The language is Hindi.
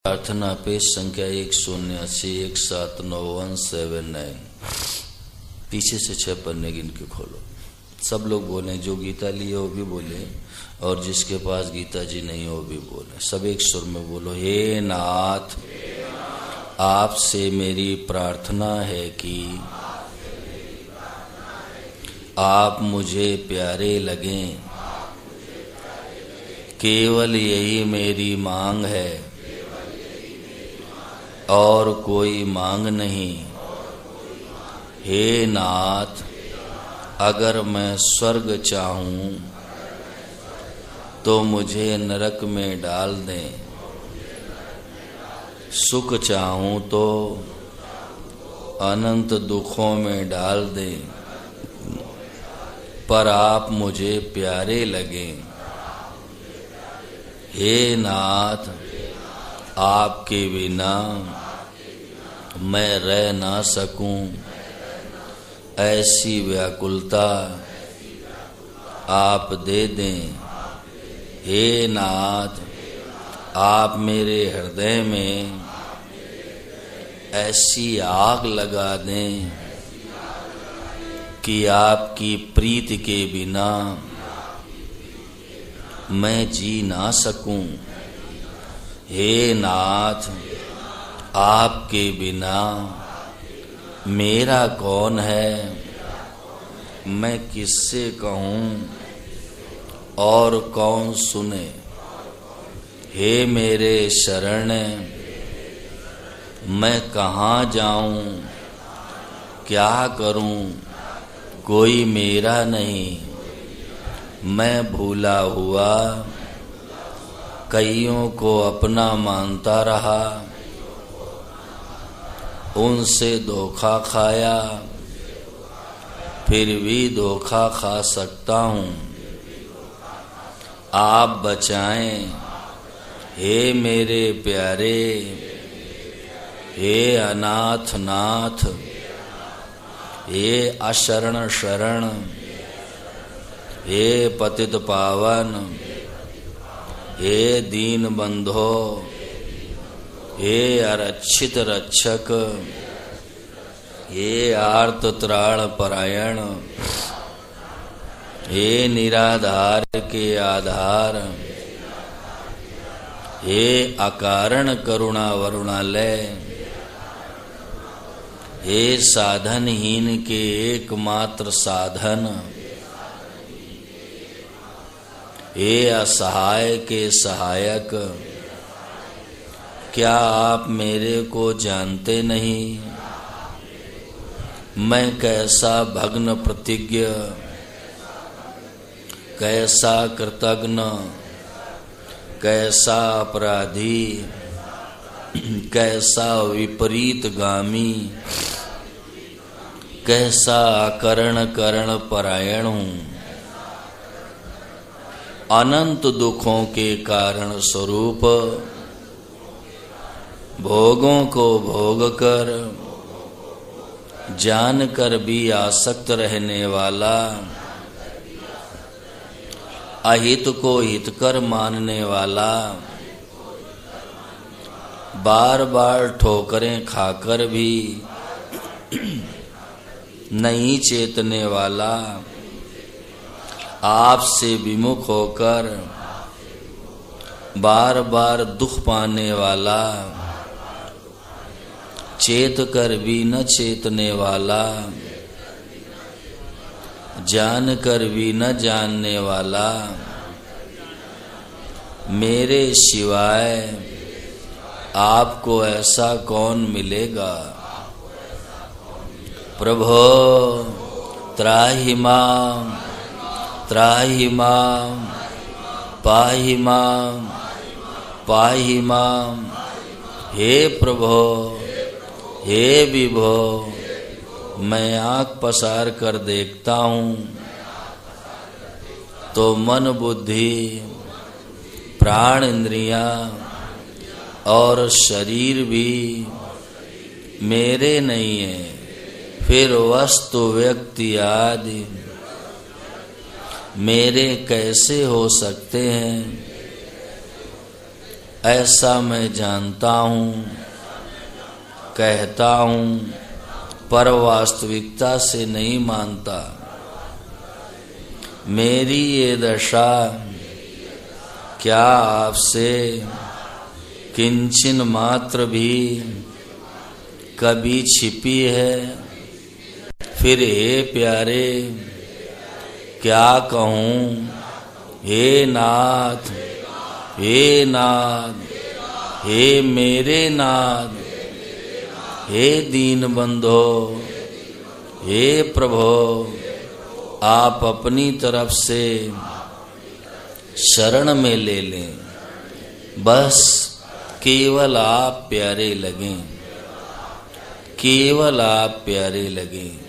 प्रार्थना पेज संख्या 180817979। पीछे से 6 पन्ने गिन के खोलो। सब लोग बोले, जो गीता लिए वो भी बोले और जिसके पास गीता जी नहीं हो वो भी बोले। सब एक सुर में बोलो, हे नाथ, आपसे मेरी प्रार्थना है कि आप मुझे प्यारे लगें। केवल यही मेरी मांग है और कोई मांग नहीं। हे नाथ, अगर मैं स्वर्ग चाहूं तो मुझे नरक में डाल दें, सुख चाहूं तो अनंत दुखों में डाल दें, पर आप मुझे प्यारे लगें। हे नाथ, आपके बिना मैं रह ना सकूं, ऐसी व्याकुलता आप दे दें। हे नाथ, आप मेरे हृदय में ऐसी आग लगा दें कि आपकी प्रीति के बिना मैं जी ना सकूं। हे नाथ, आपके बिना मेरा कौन है, मैं किससे कहूं और कौन सुने। हे मेरे शरण, मैं कहाँ जाऊं, क्या करूं, कोई मेरा नहीं। मैं भूला हुआ कईयों को अपना मानता रहा, उनसे धोखा खाया, फिर भी धोखा खा सकता हूँ। आप बचाएं, हे मेरे प्यारे, हे अनाथ नाथ, हे अशरण शरण, हे पतित पावन, हे दीन बंधो, हे अरक्षित रक्षक, हे आर्त त्राण परायण, हे निराधार के आधार, हे अकारण करुणा वरुणालय, हे साधनहीन के एकमात्र साधन, हे असहाय के सहायक। क्या आप मेरे को जानते नहीं? मैं कैसा भग्न प्रतिज्ञ, कैसा कृतघ्न, कैसा अपराधी, कैसा विपरीत गामी, कैसा अकरण करण परायण हूँ। अनंत दुखों के कारण स्वरूप भोगों को भोग कर जान कर भी आसक्त रहने वाला, अहित को हितकर मानने वाला, बार बार ठोकरें खाकर भी नहीं चेतने वाला, आपसे विमुख होकर बार बार दुख पाने वाला, चेत कर भी न चेतने वाला, जान कर भी न जानने वाला, मेरे सिवाय आपको ऐसा कौन मिलेगा। प्रभो त्राहि मां, त्राहि मां, पाहि मां, पाहि मां। हे प्रभो, हे विभो, मैं आँख पसार कर देखता हूँ तो मन बुद्धि प्राण इंद्रियां और शरीर भी मेरे नहीं है, फिर वस्तु व्यक्ति आदि मेरे कैसे हो सकते हैं। ऐसा मैं जानता हूँ, कहता हूँ, पर वास्तविकता से नहीं मानता। मेरी ये दशा क्या आपसे किंचन मात्र भी कभी छिपी है? फिर हे प्यारे क्या कहूँ, हे नाथ, हे नाथ, हे मेरे नाथ, हे दीन बंधो, हे प्रभो, आप अपनी तरफ से शरण में ले लें। बस केवल आप प्यारे लगें, केवल आप प्यारे लगें।